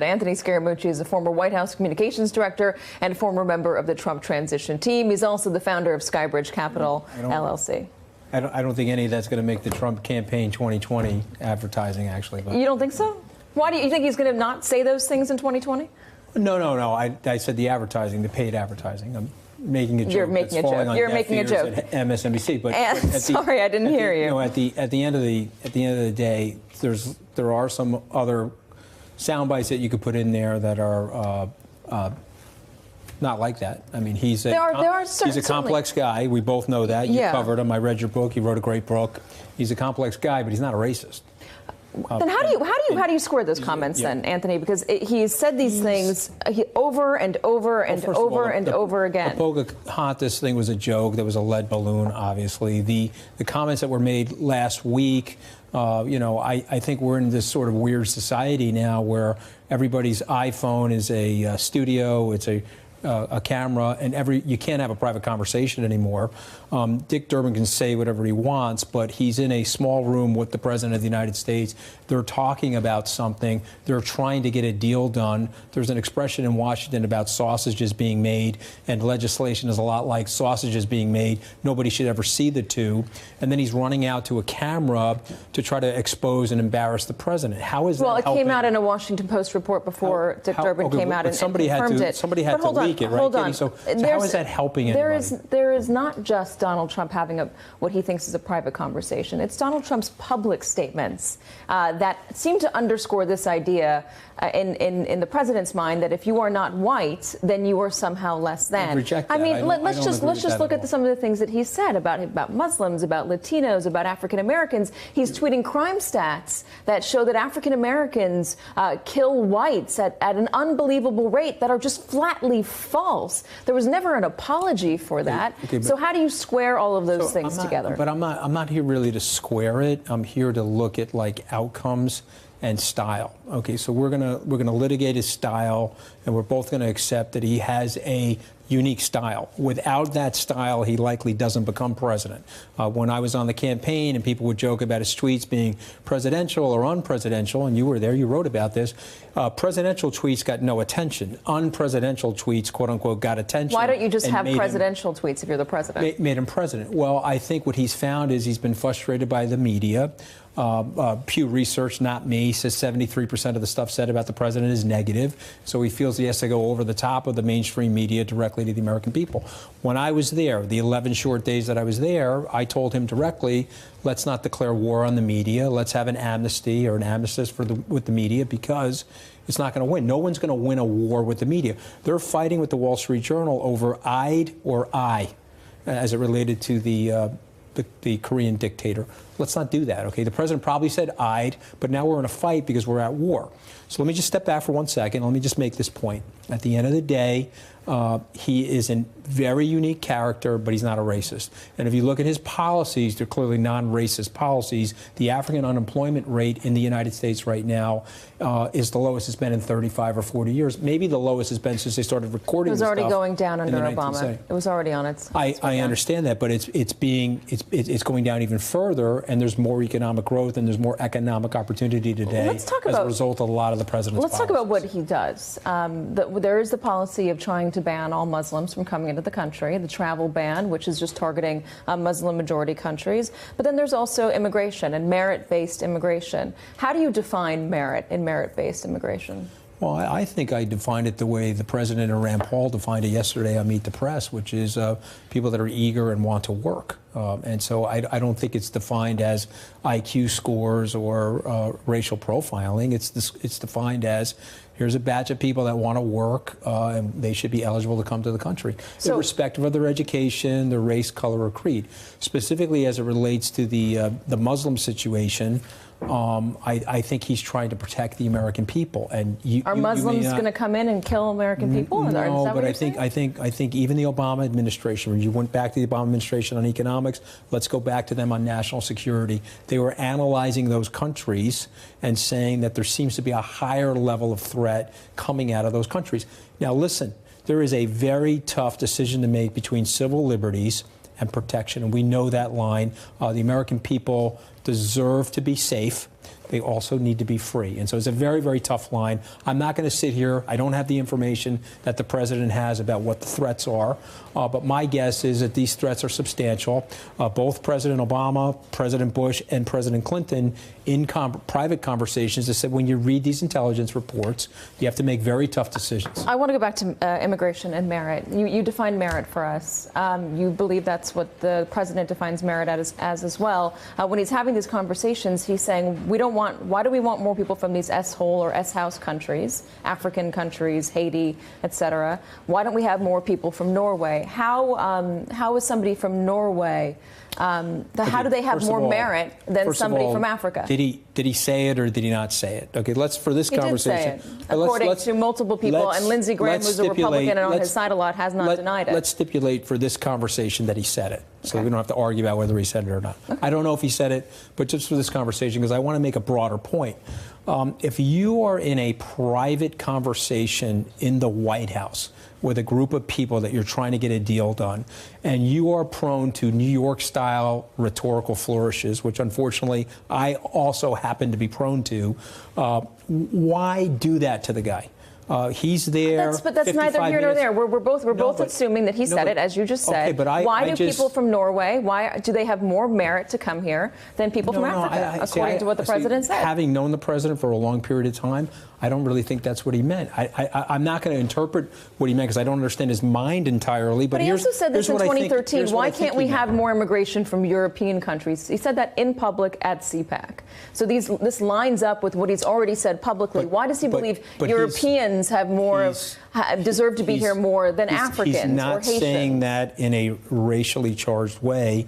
Anthony Scaramucci is a former White House communications director and former member of the Trump transition team. He's also the founder of Skybridge Capital, LLC. I don't think any of that's going to make the Trump campaign 2020 advertising, actually. But. You don't think so? Why do you think he's going to not say those things in 2020? No. I said the advertising, the paid advertising. I'm making a joke. You're making a joke. You're making a joke. At MSNBC, but sorry, I didn't hear you. At the end of the day, there are some other sound bites that you could put in there that are not like that. I mean, he's a complex guy. We both know that. You covered him. I read your book. You wrote a great book. He's a complex guy, but he's not a racist. Then how do you square those comments then, Anthony? Because he's said these things over and over and over again. The Pocahontas thing was a joke. That was a lead balloon, obviously. The comments that were made last week, I think we're in this sort of weird society now where everybody's iPhone is a studio. It's a camera, and you can't have a private conversation anymore. Dick Durbin can say whatever he wants, but he's in a small room with the President of the United States. They're talking about something. They're trying to get a deal done. There's an expression in Washington about sausages being made, and legislation is a lot like sausages being made. Nobody should ever see the two. And then he's running out to a camera to try to expose and embarrass the President. How is that helping? Well, it came out in a Washington Post report before Dick Durbin came out and confirmed it. Somebody had to leak it, right? Hold on. So how is that helping anybody? There is not just Donald Trump having what he thinks is a private conversation. It's Donald Trump's public statements that seem to underscore this idea in the president's mind that if you are not white, then you are somehow less than. I reject that. I mean, let's just look at some of the things that he's said about Muslims, about Latinos, about African Americans. He's tweeting crime stats that show that African Americans kill whites at an unbelievable rate that are just flatly false. There was never an apology for that. So how do you square all of those things together? But I'm not here really to square it. I'm here to look at outcomes and style. Okay, so we're gonna litigate his style, and we're both gonna accept that he has a unique style. Without that style, he likely doesn't become president. When I was on the campaign and people would joke about his tweets being presidential or unpresidential, and you were there, you wrote about this, presidential tweets got no attention. Unpresidential tweets, quote unquote, got attention. Why don't you just have presidential tweets if you're the president? Made him president. Well, I think what he's found is he's been frustrated by the media. Pew Research, not me, says 73% of the stuff said about the president is negative. So he feels he has to go over the top of the mainstream media directly to the American people. When I was there, the 11 short days that I was there, I told him directly, let's not declare war on the media. Let's have an amnesty or an armistice with the media, because it's not going to win. No one's going to win a war with the media. They're fighting with the Wall Street Journal over I'd or I, as it related to the Korean dictator. Let's not do that, okay? The president probably said I'd, but now we're in a fight because we're at war. So let me just step back for 1 second. Let me just make this point. At the end of the day, he is a very unique character, but he's not a racist. And if you look at his policies, they're clearly non-racist policies. The African unemployment rate in the United States right now is the lowest it's been in 35 or 40 years. Maybe the lowest it's been since they started recording. It was already going down under Obama. It was already on its. I understand that, but it's going down even further, and there's more economic growth and there's more economic opportunity today as a result of a lot of the president's policies. Let's talk about what he does. There is the policy of trying to ban all Muslims from coming into the country, the travel ban, which is just targeting Muslim-majority countries. But then there's also immigration and merit-based immigration. How do you define merit in merit-based immigration? Well, I think I defined it the way the president and Rand Paul defined it yesterday on Meet the Press, which is people that are eager and want to work. And so I don't think it's defined as IQ scores or racial profiling. It's defined as here's a batch of people that want to work, and they should be eligible to come to the country, irrespective of their education, their race, color, or creed. Specifically as it relates to the Muslim situation, I think he's trying to protect the American people. And are Muslims going to come in and kill American people? No, but I think even the Obama administration, when you went back to the Obama administration on economics, let's go back to them on national security. They were analyzing those countries and saying that there seems to be a higher level of threat coming out of those countries. Now, listen, there is a very tough decision to make between civil liberties and protection, and we know that line. The American people deserve to be safe. they also need to be free. And so it's a very, very tough line. I'm not going to sit here. I don't have the information that the president has about what the threats are. But my guess is that these threats are substantial. Both President Obama, President Bush, and President Clinton, in private conversations, have said when you read these intelligence reports, you have to make very tough decisions. I want to go back to immigration and merit. You define merit for us. You believe that's what the president defines merit as well. When he's having these conversations, he's saying, why do we want more people from these S-hole or S-house countries, African countries, Haiti, etc.? Why don't we have more people from Norway? How is somebody from Norway, how do they have more merit than somebody from Africa? Did he say it or did he not say it? Okay, for this conversation. Did say it, according to multiple people, and Lindsey Graham, who's a Republican and on his side a lot, has not denied it. Let's stipulate for this conversation that he said it, so we don't have to argue about whether he said it or not. Okay. I don't know if he said it, but just for this conversation, because I want to make a broader point. If you are in a private conversation in the White House with a group of people that you're trying to get a deal done, and you are prone to New York-style rhetorical flourishes, which unfortunately I also happen to be prone to, why do that to the guy? He's there. But that's neither here nor there. We're both assuming that he said it, as you just said. Okay, but why do people from Norway? Why do they have more merit to come here than people from Africa, according to what the president said? Having known the president for a long period of time, I don't really think that's what he meant. I'm not going to interpret what he meant because I don't understand his mind entirely. But he also said this in 2013. Why can't we have more immigration from European countries? He said that in public at CPAC. So this lines up with what he's already said publicly. Why does he believe Europeans have more, deserve to be here more than Africans or Haitians? He's not saying that in a racially charged way.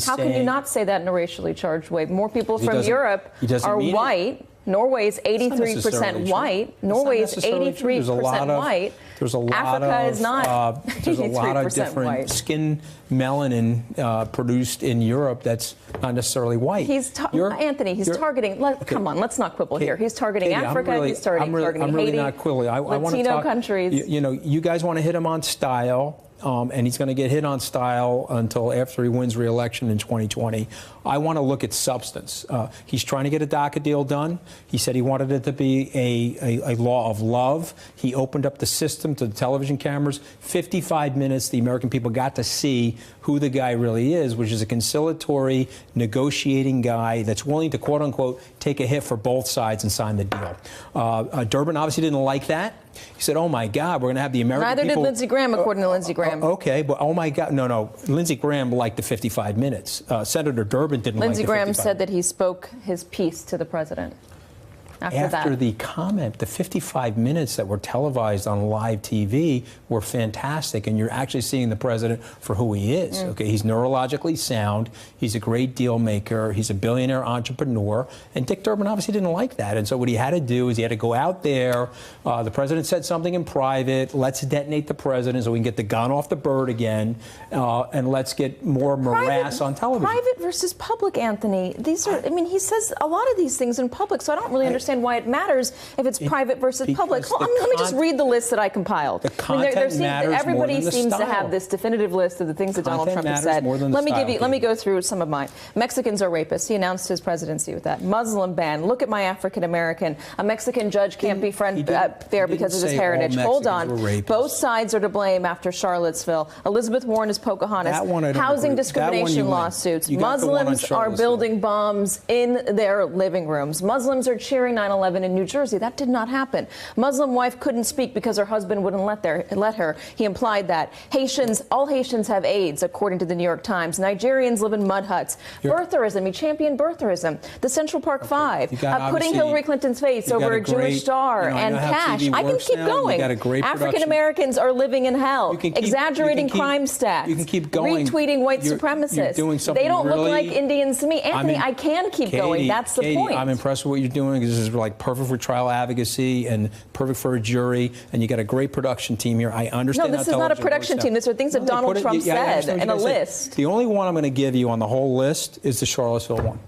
How can you not say that in a racially charged way? More people from Europe are white. Norway's 83% white. Norway's 83% white. There's a lot Africa of is not there's a lot of different white. Skin melanin produced in Europe that's not necessarily white. Anthony, he's targeting. Come on, let's not quibble here. He's targeting Africa. He's targeting Haiti. I'm really not quibbling. I want to talk. Countries. You guys want to hit him on style. And he's going to get hit on style until after he wins re-election in 2020. I want to look at substance. He's trying to get a DACA deal done. He said he wanted it to be a law of love. He opened up the system to the television cameras. 55 minutes, the American people got to see who the guy really is, which is a conciliatory, negotiating guy that's willing to, quote unquote, take a hit for both sides and sign the deal. Durbin obviously didn't like that. He said, oh, my God, we're going to have the American people. Neither did Lindsey Graham, according to Lindsey Graham. Okay, but oh, my God. No. Lindsey Graham liked the 55 minutes. Senator Durbin didn't like the 55 minutes. Lindsey Graham said that he spoke his piece to the president. After the comment, the 55 minutes that were televised on live TV were fantastic, and you're actually seeing the president for who he is. Okay, he's neurologically sound. He's a great deal maker. He's a billionaire entrepreneur. And Dick Durbin obviously didn't like that. And so what he had to do is he had to go out there. The president said something in private. Let's detonate the president so we can get the gun off the bird again, and let's get more morass on television. Private versus public, Anthony. These are. I mean, he says a lot of these things in public, so I don't really understand why it matters if it's private versus public. Let me just read the list that I compiled. The content matters everybody more than the seems style. to have this definitive list of the things that Donald Trump has said. Let me go through some of mine. Mexicans are rapists. He announced his presidency with that. Muslim ban. Look at my African American. A Mexican judge can't be fair because of his heritage. Hold on. Both sides are to blame after Charlottesville. Elizabeth Warren is Pocahontas. Housing discrimination lawsuits. Muslims are building bombs in their living rooms. Muslims are cheering 9/11 in New Jersey. That did not happen. Muslim wife couldn't speak because her husband wouldn't let her. He implied that. All Haitians have AIDS, according to the New York Times. Nigerians live in mud huts. Birtherism. He championed birtherism. The Central Park Five. Putting Hillary Clinton's face over a Jewish star and cash. I can keep going. African Americans are living in hell. Exaggerating crime stats. You can keep going. Retweeting white supremacists. They don't look like Indians to me. Anthony, I can keep going. That's the point. I'm impressed with what you're doing. This is like perfect for trial advocacy and perfect for a jury, and you got a great production team here. I understand. No, this is not a production team. These are things that Donald Trump said in a list. The only one I'm going to give you on the whole list is the Charlottesville one.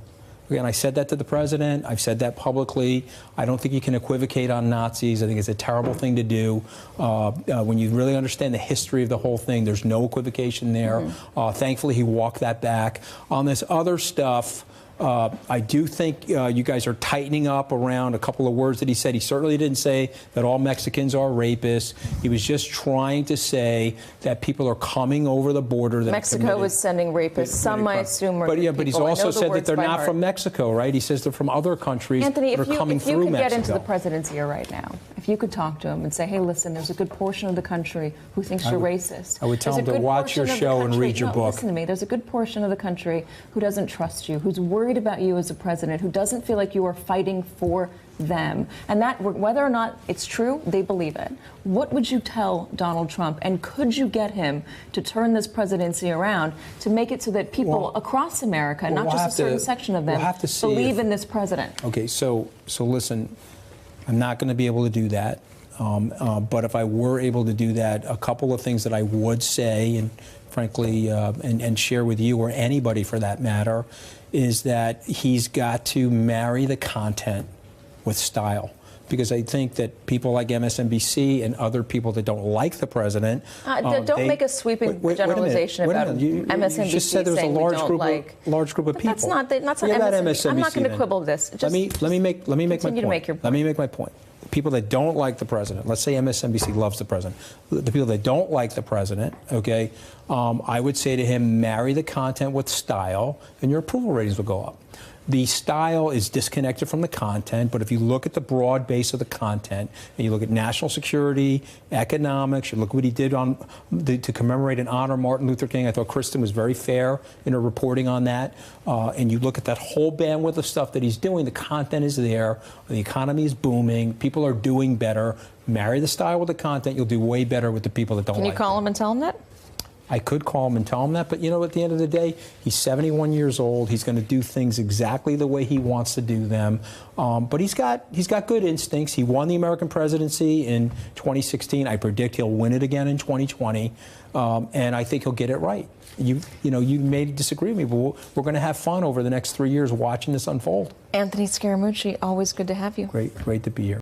Again, I said that to the president. I've said that publicly. I don't think you can equivocate on Nazis. I think it's a terrible thing to do. When you really understand the history of the whole thing, there's no equivocation there. Thankfully, he walked that back. On this other stuff, I do think you guys are tightening up around a couple of words that he said. He certainly didn't say that all Mexicans are rapists. He was just trying to say that people are coming over the border. That Mexico is sending rapists. Some I assume are but good but he's people. also said that they're not from Mexico, right? He says they're from other countries. Anthony, that are coming through Mexico. If you could get into the presidency right now, if you could talk to him and say, hey, listen, there's a good portion of the country who thinks you're racist. I would tell him to watch your show and read your book. Listen to me. There's a good portion of the country who doesn't trust you, who's worried about you as a president, who doesn't feel like you are fighting for them. And that, whether or not it's true, they believe it. What would you tell Donald Trump? And could you get him to turn this presidency around to make it so that people across America, not just a certain section of them, believe in this president? Okay, so listen, I'm not going to be able to do that. But if I were able to do that, a couple of things that I would say, and frankly, and share with you or anybody for that matter, is that he's got to marry the content with style. Because I think that people like MSNBC and other people that don't like the president, don't make a sweeping generalization about MSNBC. You just said there was a large group of people. That's not MSNBC. I'm not going to quibble this. Let me make my point. Let me make my point. People that don't like the president, let's say MSNBC loves the president. The people that don't like the president, okay, I would say to him, marry the content with style, and your approval ratings will go up. The style is disconnected from the content, but if you look at the broad base of the content, and you look at national security, economics, you look what he did to commemorate and honor Martin Luther King. I thought Kristen was very fair in her reporting on that. And you look at that whole bandwidth of stuff that he's doing, the content is there, the economy is booming, people are doing better. Marry the style with the content, you'll do way better with the people that don't like it. Can you call him and tell him that? I could call him and tell him that, but you know, at the end of the day, he's 71 years old. He's going to do things exactly the way he wants to do them. But he's got good instincts. He won the American presidency in 2016. I predict he'll win it again in 2020, and I think he'll get it right. You may disagree with me, but we're going to have fun over the next 3 years watching this unfold. Anthony Scaramucci, always good to have you. Great to be here.